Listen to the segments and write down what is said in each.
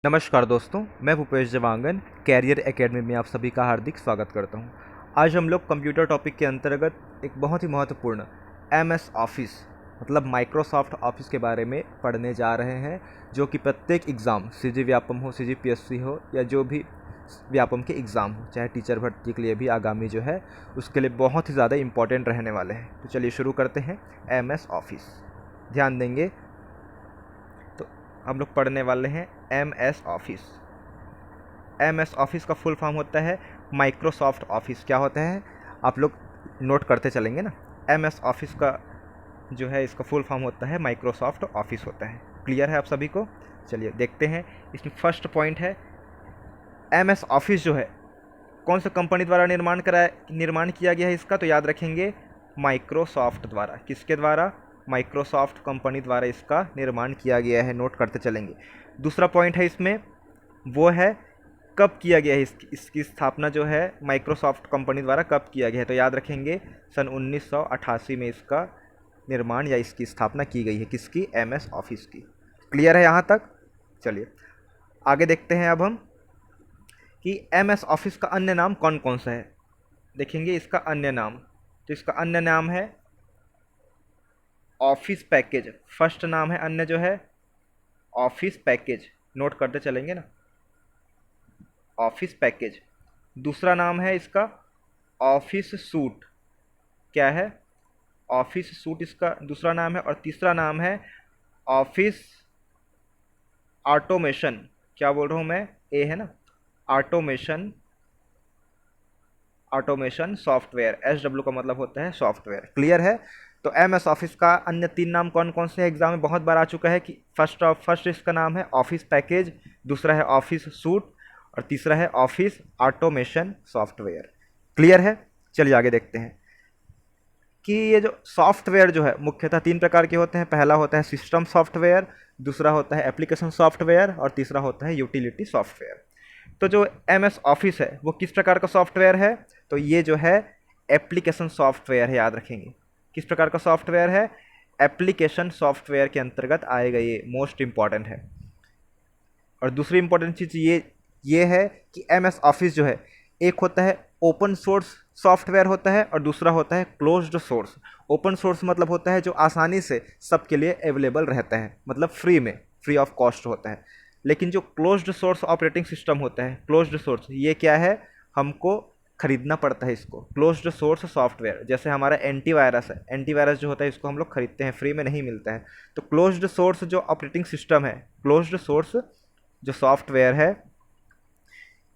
नमस्कार दोस्तों, मैं भूपेश जवांगन कैरियर एकेडमी में आप सभी का हार्दिक स्वागत करता हूं। आज हम लोग कंप्यूटर टॉपिक के अंतर्गत एक बहुत ही महत्वपूर्ण एमएस ऑफिस मतलब माइक्रोसॉफ्ट ऑफिस के बारे में पढ़ने जा रहे हैं, जो कि प्रत्येक एग्ज़ाम सीजी व्यापम हो, सीजी पीएससी हो या जो भी व्यापम के एग्ज़ाम हो, चाहे टीचर भर्ती के लिए भी आगामी जो है उसके लिए बहुत ही ज़्यादा इम्पॉर्टेंट रहने वाले हैं। तो चलिए शुरू करते हैं। एमएस ऑफिस ध्यान देंगे तो हम लोग पढ़ने वाले हैं एमएस ऑफिस। एमएस ऑफिस का फुल फॉर्म होता है माइक्रोसॉफ्ट ऑफिस। क्या होता है आप लोग नोट करते चलेंगे ना। एमएस ऑफिस का जो है इसका फुल फॉर्म होता है माइक्रोसॉफ्ट ऑफिस होता है। क्लियर है आप सभी को? चलिए देखते हैं। इसमें फर्स्ट पॉइंट है एमएस ऑफिस जो है कौन सा कंपनी द्वारा निर्माण किया गया है इसका, तो याद रखेंगे माइक्रोसॉफ्ट द्वारा। किसके द्वारा? माइक्रोसॉफ्ट कंपनी द्वारा इसका निर्माण किया गया है। नोट करते चलेंगे। दूसरा पॉइंट है इसमें वो है कब किया गया है। इसकी स्थापना जो है माइक्रोसॉफ्ट कंपनी द्वारा कब किया गया है, तो याद रखेंगे सन 1988 में इसका निर्माण या इसकी स्थापना की गई है। किसकी? एमएस ऑफिस की। क्लियर है यहाँ तक? चलिए आगे देखते हैं अब हम कि एमएस ऑफिस का अन्य नाम कौन कौन सा है। देखेंगे इसका अन्य नाम। तो इसका अन्य नाम है ऑफिस पैकेज। फर्स्ट नाम है अन्य जो है ऑफिस पैकेज। नोट करते चलेंगे ना, ऑफिस पैकेज। दूसरा नाम है इसका ऑफिस सूट। क्या है? ऑफिस सूट इसका दूसरा नाम है। और तीसरा नाम है ऑफिस ऑटोमेशन। क्या बोल रहा हूँ मैं? ए है ना, ऑटोमेशन। Automation software. SW का मतलब होता है सॉफ्टवेयर। क्लियर है? तो एमएस ऑफिस का अन्य तीन नाम कौन कौन से हैं? एग्जाम में बहुत बार आ चुका है कि फर्स्ट इसका नाम है ऑफिस पैकेज, दूसरा है ऑफिस सूट और तीसरा है ऑफिस ऑटोमेशन सॉफ्टवेयर। क्लियर है? चलिए आगे देखते हैं कि ये जो सॉफ्टवेयर जो है मुख्यतः तीन प्रकार के होते हैं। पहला होता है सिस्टम सॉफ्टवेयर, दूसरा होता है एप्लीकेशन सॉफ्टवेयर और तीसरा होता है यूटिलिटी सॉफ्टवेयर। तो जो एमएस ऑफिस है वो किस प्रकार का सॉफ्टवेयर है? तो ये जो है एप्लीकेशन सॉफ्टवेयर है। याद रखेंगे किस प्रकार का सॉफ्टवेयर है? एप्लीकेशन सॉफ्टवेयर के अंतर्गत आएगा। ये मोस्ट इंपॉर्टेंट है। और दूसरी इंपॉर्टेंट चीज़ ये है कि एमएस ऑफिस जो है एक होता है ओपन सोर्स सॉफ्टवेयर होता है और दूसरा होता है क्लोज्ड सोर्स। ओपन सोर्स मतलब होता है जो आसानी से सबके लिए अवेलेबल रहता है, मतलब फ्री ऑफ कॉस्ट होता है। लेकिन जो क्लोज्ड सोर्स ऑपरेटिंग सिस्टम होता है, क्लोज्ड सोर्स, ये क्या है? हमको खरीदना पड़ता है इसको। क्लोज्ड सोर्स सॉफ्टवेयर जैसे हमारा एंटीवायरस है। एंटीवायरस जो होता है इसको हम लोग खरीदते हैं, फ्री में नहीं मिलता है। तो क्लोज्ड सोर्स जो ऑपरेटिंग सिस्टम है, क्लोज्ड सोर्स जो सॉफ्टवेयर है,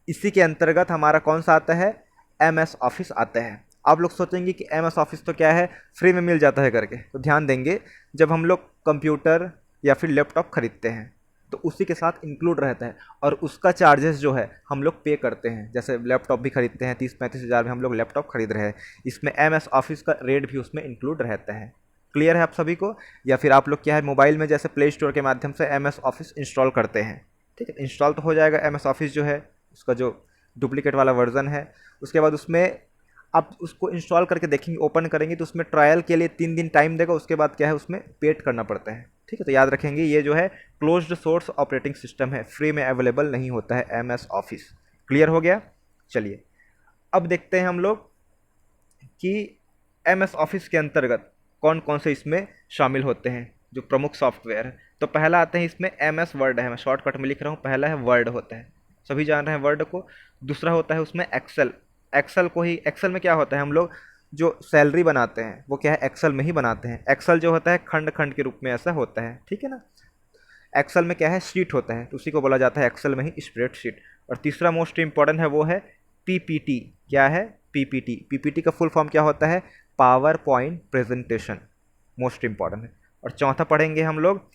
इसी के अंतर्गत हमारा कौन सा आता है? एमएस ऑफिस आता है। आप लोग सोचेंगे कि एमएस ऑफिस तो क्या है, फ्री में मिल जाता है करके। तो ध्यान देंगे, जब हम लोग कंप्यूटर या फिर लैपटॉप खरीदते हैं तो उसी के साथ इंक्लूड रहता है और उसका चार्जेस जो है हम लोग पे करते हैं। जैसे लैपटॉप भी खरीदते हैं, 30-35 हज़ार में हम लोग लैपटॉप खरीद रहे हैं, इसमें एमएस ऑफिस का रेट भी उसमें इंक्लूड रहता है। क्लियर है आप सभी को? या फिर आप लोग क्या है मोबाइल में जैसे प्ले स्टोर के माध्यम से एमएस ऑफिस इंस्टॉल करते हैं, ठीक है, इंस्टॉल तो हो जाएगा एमएस ऑफिस जो है, उसका जो डुप्लीकेट वाला वर्जन है। उसके बाद उसमें आप उसको इंस्टॉल करके देखेंगे, ओपन करेंगे तो उसमें ट्रायल के लिए 3 दिन टाइम देगा। उसके बाद क्या है उसमें पेड करना पड़ता है, ठीक है। तो याद रखेंगे ये जो है क्लोज्ड सोर्स ऑपरेटिंग सिस्टम है, फ्री में अवेलेबल नहीं होता है एमएस ऑफिस। क्लियर हो गया? चलिए अब देखते हैं हम लोग कि एमएस ऑफिस के अंतर्गत कौन कौन से इसमें शामिल होते हैं जो प्रमुख सॉफ्टवेयर है। तो पहला आते हैं इसमें एमएस वर्ड है, मैं शॉर्टकट में लिख रहा हूँ। पहला है वर्ड होता है, सभी जान रहे हैं वर्ड को। दूसरा होता है उसमें एक्सेल। एक्सेल में क्या होता है, हम लोग जो सैलरी बनाते हैं वो क्या है एक्सेल में ही बनाते हैं। एक्सेल जो होता है खंड खंड के रूप में ऐसा होता है, ठीक है ना। एक्सेल में क्या है शीट होता है, तो उसी को बोला जाता है एक्सेल में ही स्प्रेडशीट। और तीसरा मोस्ट इंपॉर्टेंट है वो है पीपीटी। क्या है? पीपीटी। पीपीटी का फुल फॉर्म क्या होता है? Power point presentation. Most important है। और चौथा पढ़ेंगे हम लोग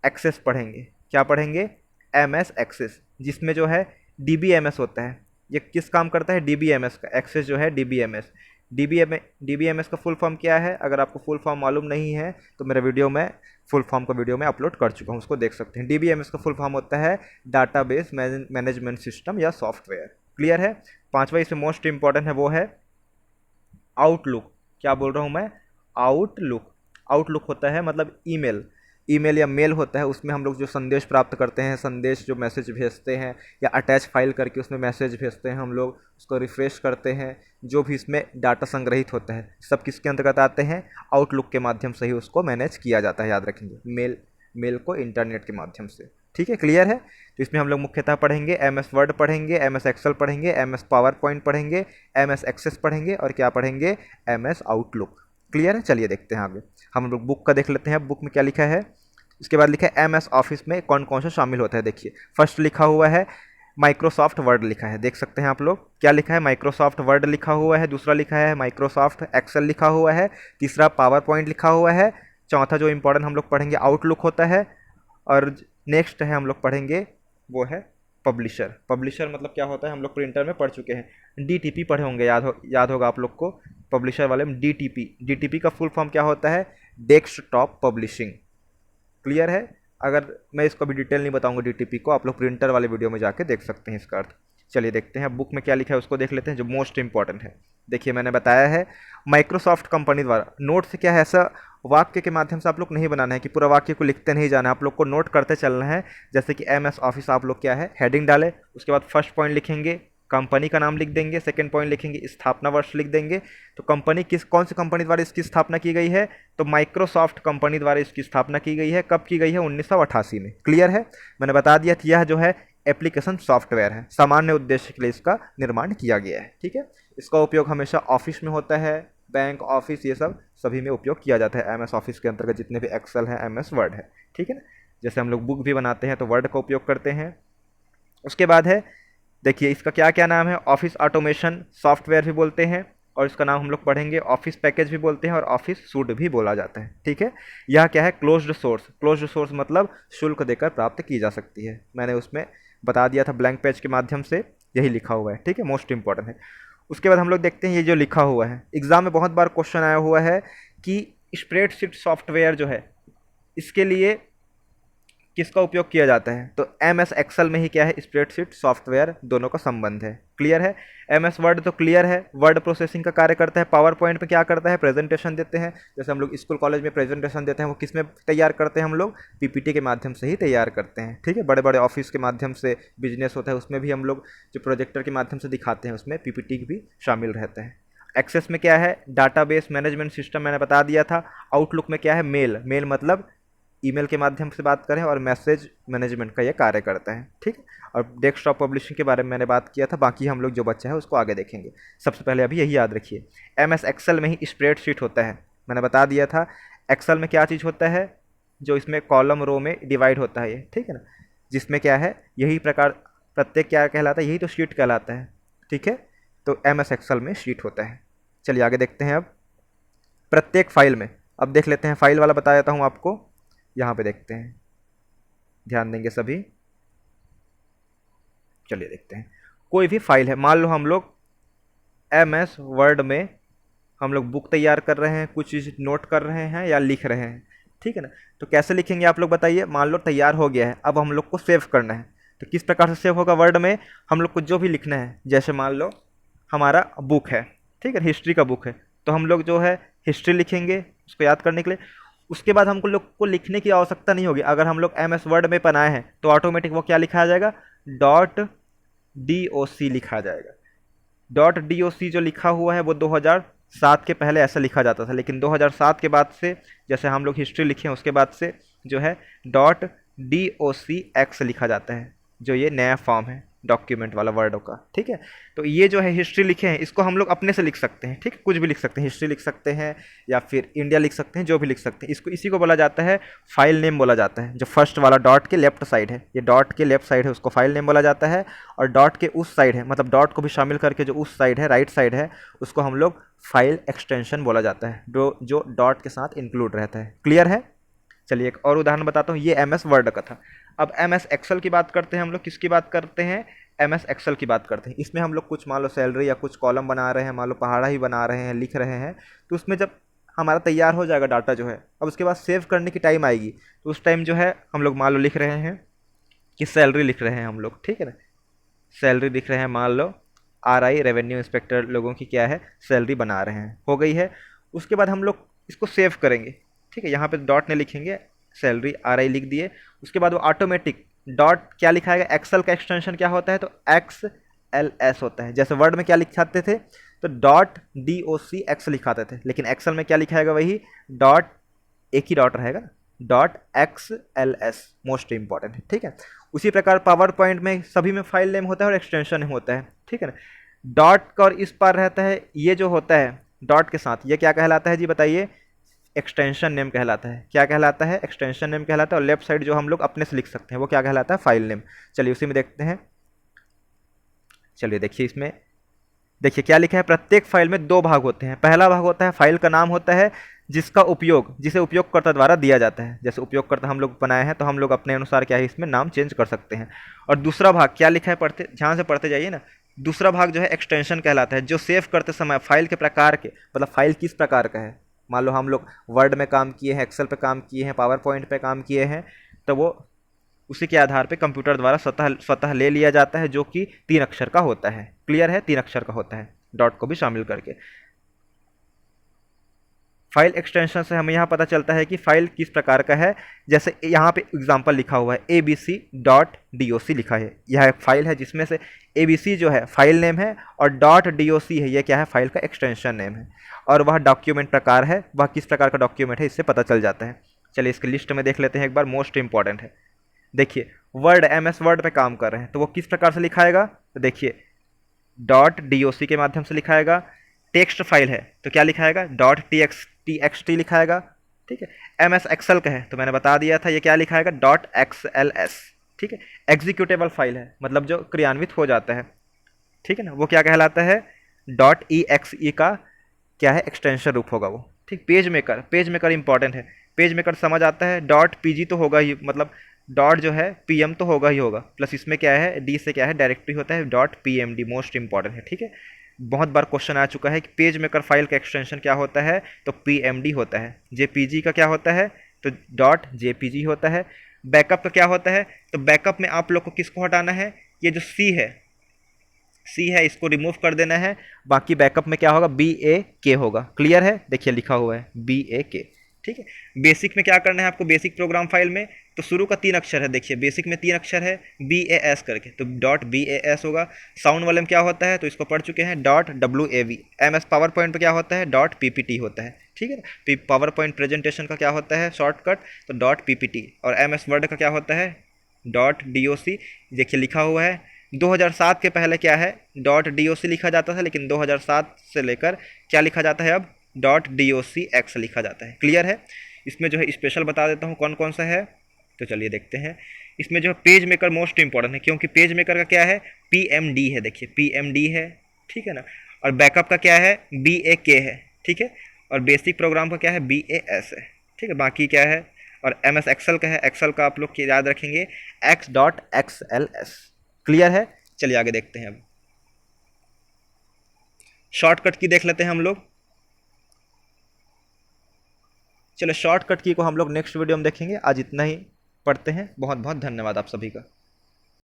एक्सेस पढ़ेंगे। क्या पढ़ेंगे? एमएस एक्सेस, जिसमें जो है डीबीएमएस होता है। ये किस काम करता है? डीबीएमएस का। एक्सेस जो है डीबीएमएस। डीबीएमएस का फुल फॉर्म क्या है? अगर आपको फुल फॉर्म मालूम नहीं है तो मेरा वीडियो में फुल फॉर्म का वीडियो में अपलोड कर चुका हूँ, उसको देख सकते हैं। डीबीएमएस का फुल फॉर्म होता है डाटाबेस मैनेजमेंट सिस्टम या सॉफ्टवेयर। क्लियर है? पांचवा इसमें मोस्ट इंपॉर्टेंट है वो है आउटलुक। क्या बोल रहा हूँ मैं? आउटलुक। आउटलुक होता है मतलब ईमेल। ईमेल या मेल होता है उसमें हम लोग जो संदेश प्राप्त करते हैं, संदेश जो मैसेज भेजते हैं या अटैच फाइल करके उसमें मैसेज भेजते हैं, हम लोग उसको रिफ्रेश करते हैं, जो भी इसमें डाटा संग्रहित होता है सब किसके अंतर्गत आते हैं, आउटलुक के माध्यम से ही उसको मैनेज किया जाता है, याद रखेंगे। मेल को इंटरनेट के माध्यम से, ठीक है, क्लियर है। तो इसमें हम लोग मुख्यतः पढ़ेंगे MS वर्ड पढ़ेंगे, MS एक्सेल पढ़ेंगे, MS पावर पॉइंट पढ़ेंगे, MS एक्सेस पढ़ेंगे और क्या पढ़ेंगे, MS आउटलुक। क्लियर है, चलिए देखते हैं आगे। हम लोग बुक का देख लेते हैं, बुक में क्या लिखा है। इसके बाद लिखा है MS ऑफिस में कौन कौन सा शामिल होता है। देखिए फर्स्ट लिखा हुआ है माइक्रोसॉफ्ट वर्ड लिखा है, देख सकते हैं आप लोग क्या लिखा है, माइक्रोसॉफ्ट वर्ड लिखा हुआ है। दूसरा लिखा है माइक्रोसॉफ्ट एक्सेल लिखा हुआ है। तीसरा पावर पॉइंट लिखा हुआ है। चौथा जो इंपॉर्टेंट हम लोग पढ़ेंगे आउटलुक होता है। और नेक्स्ट है हम लोग पढ़ेंगे वो है पब्लिशर। पब्लिशर मतलब क्या होता है, हम लोग प्रिंटर में पढ़ चुके हैं, DTP पढ़े होंगे, याद होगा आप लोग को। पब्लिशर वाले में DTP का फुल फॉर्म क्या होता है, डेस्कटॉप पब्लिशिंग। क्लियर है। अगर मैं इसको भी डिटेल नहीं बताऊंगा DTP को, आप लोग प्रिंटर वाले वीडियो में जाके देख सकते हैं इसका अर्थ। चलिए देखते हैं बुक में क्या लिखा है, उसको देख लेते हैं जो मोस्ट इंपॉर्टेंट है। देखिए मैंने बताया है माइक्रोसॉफ्ट कंपनी द्वारा, नोट से क्या है, ऐसा वाक्य के माध्यम से आप लोग नहीं बनाना है कि पूरा वाक्य को लिखते नहीं जाना है, आप लोग को नोट करते चलना है। जैसे कि MS ऑफिस आप लोग क्या है हेडिंग डाले, उसके बाद फर्स्ट पॉइंट लिखेंगे, कंपनी का नाम लिख देंगे, सेकंड पॉइंट लिखेंगे स्थापना वर्ष लिख देंगे। तो कंपनी कौन सी कंपनी द्वारा इसकी स्थापना की गई है, तो माइक्रोसॉफ्ट कंपनी द्वारा इसकी स्थापना की गई है। कब की गई है, 1988 में। क्लियर है, मैंने बता दिया कि यह जो है एप्लीकेशन सॉफ्टवेयर है, सामान्य उद्देश्य के लिए इसका निर्माण किया गया है। ठीक है, इसका उपयोग हमेशा ऑफिस में होता है, बैंक, ऑफिस, ये सब सभी में उपयोग किया जाता है। MS ऑफिस के अंतर्गत जितने भी एक्सेल है, MS वर्ड है, ठीक है ना। जैसे हम लोग बुक भी बनाते हैं तो वर्ड का उपयोग करते हैं। उसके बाद है देखिए इसका क्या क्या नाम है, ऑफिस ऑटोमेशन सॉफ्टवेयर भी बोलते हैं, और इसका नाम हम लोग पढ़ेंगे ऑफिस पैकेज भी बोलते हैं, और ऑफिस सूट भी बोला जाता है। ठीक है, यह क्या है, क्लोज्ड सोर्स। क्लोज्ड सोर्स मतलब शुल्क देकर प्राप्त की जा सकती है, मैंने उसमें बता दिया था ब्लैंक पेज के माध्यम से, यही लिखा हुआ है। ठीक है, मोस्ट इंपॉर्टेंट है। उसके बाद हम लोग देखते हैं ये जो लिखा हुआ है, एग्जाम में बहुत बार क्वेश्चन आया हुआ है कि स्प्रेडशीट सॉफ्टवेयर जो है इसके लिए किसका उपयोग किया जाता है, तो MS एक्सेल में ही क्या है, स्प्रेडशीट सॉफ्टवेयर, दोनों का संबंध है। क्लियर है। MS वर्ड तो क्लियर है, वर्ड प्रोसेसिंग का कार्य करता है। पावर पॉइंट में क्या करता है, प्रेजेंटेशन देते हैं। जैसे हम लोग स्कूल कॉलेज में प्रेजेंटेशन देते हैं, वो किस में तैयार करते हैं, हम लोग PPT के माध्यम से ही तैयार करते हैं। ठीक है, बड़े बड़े ऑफिस के माध्यम से बिजनेस होता है, उसमें भी हम लोग जो प्रोजेक्टर के माध्यम से दिखाते हैं उसमें PPT भी शामिल रहता है। एक्सेस में क्या है, डाटाबेस मैनेजमेंट सिस्टम, मैंने बता दिया था। आउटलुक में क्या है, मेल मतलब ईमेल के माध्यम से बात करें, और मैसेज मैनेजमेंट का ये कार्य करता है। ठीक है, और डेस्कटॉप पब्लिशिंग के बारे में मैंने बात किया था, बाकी हम लोग जो बच्चा है उसको आगे देखेंगे। सबसे पहले अभी यही याद रखिए, MS एक्सेल में ही स्प्रेडशीट होता है, मैंने बता दिया था। एक्सेल में क्या चीज़ होता है, जो इसमें कॉलम रो में डिवाइड होता है ये, ठीक है ना, जिसमें क्या है यही प्रकार प्रत्येक क्या कहलाता है, यही तो शीट कहलाता है। ठीक है, तो MS एक्सेल में शीट होता है। चलिए आगे देखते हैं। अब प्रत्येक फाइल में, अब देख लेते हैं, फाइल वाला बता देता हूँ आपको, यहाँ पे देखते हैं, ध्यान देंगे सभी। चलिए देखते हैं, कोई भी फाइल है, मान लो हम लोग MS वर्ड में हम लोग बुक तैयार कर रहे हैं, कुछ चीज़ नोट कर रहे हैं या लिख रहे हैं, ठीक है ना, तो कैसे लिखेंगे आप लोग बताइए। मान लो तैयार हो गया है, अब हम लोग को सेव करना है, तो किस प्रकार से सेव होगा, वर्ड में हम लोग को जो भी लिखना है, जैसे मान लो हमारा बुक है, ठीक है, हिस्ट्री का बुक है, तो हम लोग जो है हिस्ट्री लिखेंगे उसको याद करने के लिए। उसके बाद हमको लोग को लिखने की आवश्यकता नहीं होगी, अगर हम लोग MS वर्ड में बनाए हैं तो ऑटोमेटिक वो क्या लिखा जाएगा, .doc लिखा जाएगा। .doc जो लिखा हुआ है वो 2007 के पहले ऐसा लिखा जाता था, लेकिन 2007 के बाद से जैसे हम लोग हिस्ट्री लिखे हैं उसके बाद से जो है .docx लिखा जाता है, जो ये नया फॉर्म है डॉक्यूमेंट वाला वर्डों का। ठीक है, तो ये जो है हिस्ट्री लिखे हैं, इसको हम लोग अपने से लिख सकते हैं, ठीक है, कुछ भी लिख सकते हैं, हिस्ट्री लिख सकते हैं या फिर इंडिया लिख सकते हैं, जो भी लिख सकते हैं। इसी को बोला जाता है फाइल नेम बोला जाता है। जो फर्स्ट वाला डॉट के लेफ्ट साइड है, ये डॉट के लेफ्ट साइड है, उसको फाइल नेम बोला जाता है। और डॉट के उस साइड है, मतलब डॉट को भी शामिल करके जो उस साइड है, राइट साइड है, उसको हम लोग फाइल एक्सटेंशन बोला जाता है, जो डॉट के साथ इंक्लूड रहता है। क्लियर है। चलिए एक और उदाहरण बताता हूँ, ये MS वर्ड का था। अब MS एक्सेल की बात करते हैं हम लोग, किसकी बात करते हैं, MS एक्सेल की बात करते हैं। इसमें हम लोग कुछ मान लो सैलरी या कुछ कॉलम बना रहे हैं, मान लो पहाड़ा ही बना रहे हैं, लिख रहे हैं, तो उसमें जब हमारा तैयार हो जाएगा डाटा जो है, अब उसके बाद सेव करने की टाइम आएगी, तो उस टाइम जो है हम लोग मान लो लिख रहे हैं कि सैलरी लिख रहे हैं हम लोग, ठीक है ना, सैलरी लिख रहे हैं, मान लो RI रेवेन्यू इंस्पेक्टर लोगों की क्या है सैलरी बना रहे हैं, हो गई है। उसके बाद हम लोग इसको सेव करेंगे, ठीक है, यहाँ पे डॉट ने लिखेंगे, सैलरी RI लिख दिए। उसके बाद वो ऑटोमेटिक डॉट क्या लिखाएगा, एक्सेल का एक्सटेंशन क्या होता है, तो XLS होता है। जैसे वर्ड में क्या लिखाते थे, तो डॉट DOCX लिखाते थे, लेकिन एक्सेल में क्या लिखाएगा, वही डॉट, एक ही डॉट रहेगा, डॉट XLS, मोस्ट इंपॉर्टेंट है, ठीक है। उसी प्रकार पावर पॉइंट में सभी में फाइल नेम होता है और एक्सटेंशन नेम होता है, ठीक है ना। डॉट का और इस पार रहता है, ये जो होता है डॉट के साथ, ये क्या कहलाता है जी बताइए, एक्सटेंशन नेम कहलाता है। क्या कहलाता है, एक्सटेंशन नेम कहलाता है। और लेफ्ट साइड जो हम लोग अपने से लिख सकते हैं वो क्या कहलाता है, फाइल नेम। चलिए उसी में देखते हैं। चलिए देखिए, इसमें देखिए क्या लिखा है, प्रत्येक फाइल में दो भाग होते हैं। पहला भाग होता है फाइल का नाम होता है, जिसका उपयोग, जिसे उपयोगकर्ता द्वारा दिया जाता है। जैसे उपयोगकर्ता हम लोग बनाए हैं तो हम लोग अपने अनुसार क्या है इसमें नाम चेंज कर सकते हैं। और दूसरा भाग क्या लिखा है, पढ़ते ध्यान से पढ़ते जाइए ना। दूसरा भाग जो है एक्सटेंशन कहलाता है, जो सेव करते समय फाइल के प्रकार के, मतलब फाइल किस प्रकार का है, मान लो हम लोग वर्ड में काम किए हैं, एक्सेल पे काम किए हैं, पावर पॉइंट पे काम किए हैं, तो वो उसी के आधार पे कंप्यूटर द्वारा स्वतः स्वतः ले लिया जाता है, जो कि 3 अक्षर का होता है। क्लियर है, 3 अक्षर का होता है, डॉट को भी शामिल करके। फाइल एक्सटेंशन से हमें यहाँ पता चलता है कि फाइल किस प्रकार का है। जैसे यहाँ पे एग्जांपल लिखा हुआ है abc.doc लिखा है, यह एक फाइल है जिसमें से abc जो है फाइल नेम है और .doc है, ये क्या है, फाइल का एक्सटेंशन नेम है। और वह डॉक्यूमेंट प्रकार है, वह किस प्रकार का डॉक्यूमेंट है इससे पता चल जाता है। चलिए इसकी लिस्ट में देख लेते हैं एक बार, मोस्ट इंपॉर्टेंट है। देखिए वर्ड, MS वर्ड पे काम कर रहे हैं तो वो किस प्रकार से लिखाएगा, तो देखिए .doc के माध्यम से लिखाएगा। टेक्स्ट फाइल है तो क्या लिखाएगा, .txt लिखाएगा, ठीक है। MS एक्सेल का है तो मैंने बता दिया था, ये क्या लिखाएगा, .xls, ठीक है। एग्जीक्यूटेबल फाइल है, मतलब जो क्रियान्वित हो जाता है, ठीक है ना, वो क्या कहलाता है, .exe का क्या है, एक्सटेंशन रूप होगा वो, ठीक। Page maker, page maker important है। पेज मेकर समझ आता है, .pg तो होगा ही, मतलब डॉट जो है PM तो होगा ही होगा, प्लस इसमें क्या है, D से क्या है, डायरेक्टरी होता है, .pmd, मोस्ट इंपॉर्टेंट है, ठीक है। बहुत बार क्वेश्चन आ चुका है कि पेज मेकर फाइल का एक्सटेंशन क्या होता है, तो PMD होता है। JPG का क्या होता है, तो .jpg होता है। बैकअप का क्या होता है, तो बैकअप में आप लोग को किसको हटाना है, ये जो C है इसको रिमूव कर देना है। बाकी बैकअप में क्या होगा, BAK होगा। क्लियर है, देखिए लिखा हुआ है BAK, ठीक है। बेसिक में क्या करना है आपको, बेसिक प्रोग्राम फाइल में तो शुरू का 3 अक्षर है, देखिए बेसिक में 3 अक्षर है, BAS करके, तो .BAS होगा। साउंड वाले में क्या होता है, तो इसको पढ़ चुके हैं, .WAV। MS पावर पॉइंट पर क्या होता है, .PPT होता है, ठीक है। पावर पॉइंट प्रेजेंटेशन का क्या होता है, शॉर्टकट, तो .PPT। और MS वर्ड का क्या होता है, .DOC। देखिए लिखा हुआ है। 2007 के पहले क्या है, .DOC लिखा जाता था, लेकिन 2007 से लेकर क्या लिखा जाता है अब, .docx लिखा जाता है। क्लियर है। इसमें जो है स्पेशल बता देता हूँ कौन कौन सा है, तो चलिए देखते हैं। इसमें जो पेज मेकर मोस्ट इंपॉर्टेंट है, क्योंकि पेज मेकर का क्या है, PMD है, देखिए PMD है, ठीक है ना। और बैकअप का क्या है, BAK है, ठीक है। और बेसिक प्रोग्राम का क्या है, BAS है, ठीक है। बाकी क्या है, और MS एक्सेल का है, एक्सेल का आप लोग याद रखेंगे x.xls। क्लियर है। चलिए आगे देखते हैं। अब शॉर्टकट की देख लेते हैं हम लोग। चलो शॉर्टकट की को हम लोग नेक्स्ट वीडियो में देखेंगे। आज इतना ही पढ़ते हैं। बहुत बहुत धन्यवाद आप सभी का।